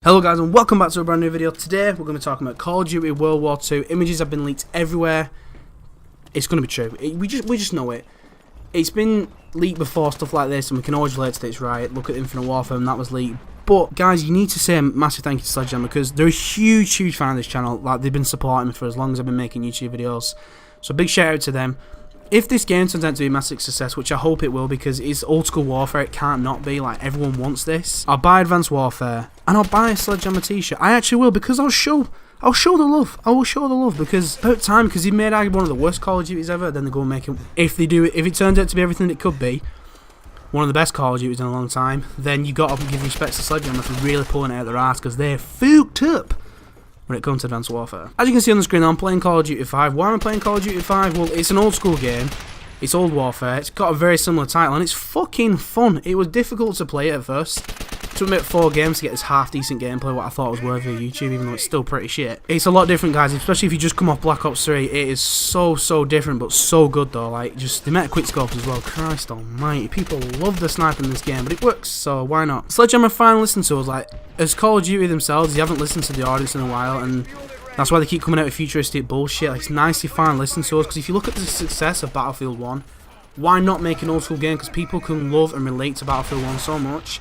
Hello guys and welcome back to a brand new video. Today we're going to be talking about Call of Duty World War II. Images have been leaked everywhere. It's going to be true. We just know it. It's been leaked before, stuff like this, and we can always relate to it's right. Look at Infinite Warfare and that was leaked. But guys, you need to say a massive thank you to Sledgehammer because they're a huge fan of this channel. Like, they've been supporting me for as long as I've been making YouTube videos. So big shout out to them. If this game turns out to be a massive success, which I hope it will because it's old school warfare, it can't not be, like everyone wants this, I'll buy Advanced Warfare and I'll buy a Sledgehammer t-shirt. I actually will, because I'll show the love. I will show the love because about time, because he made arguably one of the worst Call of Duties ever, then they go and make it. If it turns out to be everything it could be, one of the best Call of Duties in a long time, then you got to give respect to Sledgehammer for really pulling it out of their ass because they're fucked up when it comes to Advanced Warfare. As you can see on the screen, I'm playing Call of Duty 5. Why am I playing Call of Duty 5? Well, it's an old school game. It's old warfare. It's got a very similar title, and it's fucking fun. It was difficult to play at first. It took me about 4 games to get this half-decent gameplay, what I thought was worthy of YouTube, even though it's still pretty shit. It's a lot different, guys, especially if you just come off Black Ops 3. It is so different, but so good, though. Like, just the amount of quickscopes as well. Christ almighty. People love the sniper in this game, but it works, so why not? Sledgehammer finally listened to us. Like, as Call of Duty themselves, they haven't listened to the audience in a while, and that's why they keep coming out with futuristic bullshit. Like, it's nice to finally listen to us, because if you look at the success of Battlefield 1, why not make an old school game? Because people can love and relate to Battlefield 1 so much.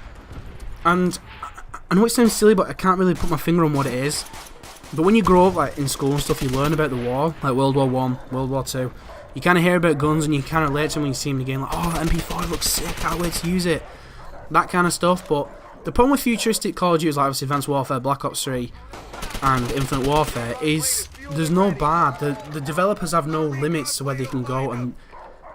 And I know it sounds silly, but I can't really put my finger on what it is. But when you grow up, like in school and stuff, you learn about the war, like World War I, World War II. You kind of hear about guns and you kind of relate to them when you see them in the game, like, oh, that MP5 looks sick, can't wait to use it. That kind of stuff. But the problem with futuristic Call of Duty, like obviously Advanced Warfare, Black Ops 3, and Infinite Warfare, is there's no bar. The developers have no limits to where they can go, and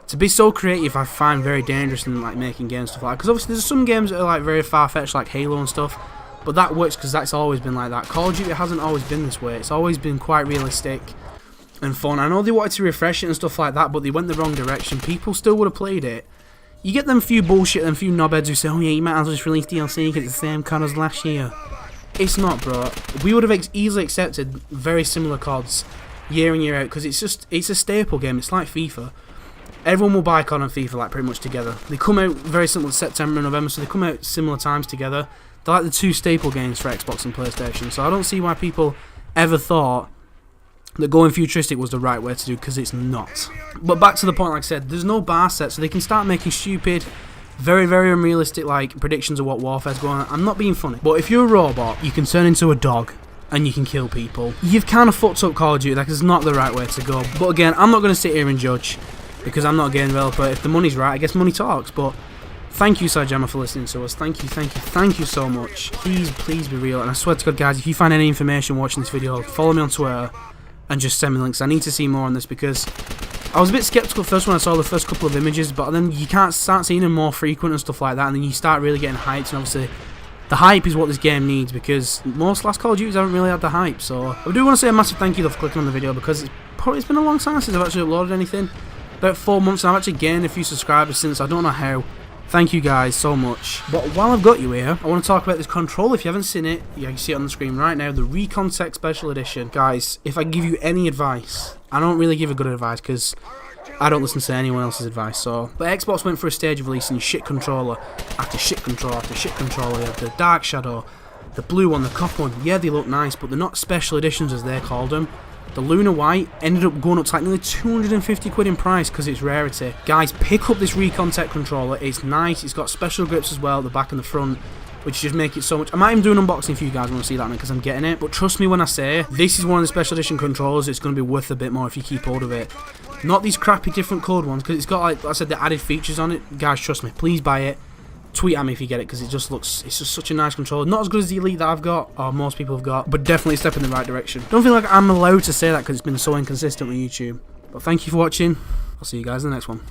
to be so creative, I find very dangerous in like making games and stuff like that. Because obviously there's some games that are like very far-fetched, like Halo and stuff, but that works because that's always been like that. Call of Duty hasn't always been this way. It's always been quite realistic and fun. I know they wanted to refresh it and stuff like that, but they went the wrong direction. People still would have played it. You get them few bullshit, them few knobheads who say, oh yeah, you might as well just release DLC because it's the same COD as last year. It's not, bro. We would have easily accepted very similar CODs year in, year out, because it's a staple game. It's like FIFA. Everyone will buy COD and FIFA like pretty much together. They come out very similar to September and November, so they come out similar times together. They're like the two staple games for Xbox and PlayStation, so I don't see why people ever thought that going futuristic was the right way to do, because it's not. But back to the point, like I said, there's no bar set, so they can start making stupid, very unrealistic like predictions of what warfare's going on. I'm not being funny, but if you're a robot, you can turn into a dog and you can kill people. You've kind of fucked up Call of Duty. Like, it's not the right way to go. But again, I'm not going to sit here and judge, because I'm not a game developer. If the money's right, I guess money talks. But thank you, Sledgehammer, for listening to us. Thank you so much. Please be real. And I swear to God, guys, if you find any information watching this video, follow me on Twitter and just send me links. I need to see more on this, because I was a bit skeptical at first when I saw the first couple of images, but then you can't start seeing them more frequent and stuff like that, and then you start really getting hyped, and obviously the hype is what this game needs, because most last Call of Duties haven't really had the hype. So I do want to say a massive thank you though for clicking on the video, because it's been a long time since I've actually uploaded anything. About 4 months, and I've actually gained a few subscribers since. I don't know how. Thank you guys so much. But while I've got you here, I want to talk about this controller. If you haven't seen it, you can see it on the screen right now, the Recon Tech Special Edition. Guys, if I give you any advice, I don't really give a good advice because I don't listen to anyone else's advice. So, but Xbox went for a stage of releasing shit controller after shit controller after shit controller. You have the Dark Shadow, the blue one, the copper one. Yeah, they look nice, but they're not special editions as they called them. The Lunar White ended up going up to like nearly 250 quid in price because it's rarity. Guys, pick up this Recon Tech controller. It's nice. It's got special grips as well at the back and the front, which just make it so much. I might even do an unboxing for you guys when I see that, because I'm getting it. But trust me when I say, this is one of the special edition controllers. It's going to be worth a bit more if you keep hold of it. Not these crappy different colored ones, because it's got, like I said, the added features on it. Guys, trust me. Please buy it. Tweet at me if you get it, because it just looks, it's just such a nice controller. Not as good as the Elite that I've got, or most people have got, but definitely a step in the right direction. Don't feel like I'm allowed to say that because it's been so inconsistent with YouTube. But thank you for watching. I'll see you guys in the next one.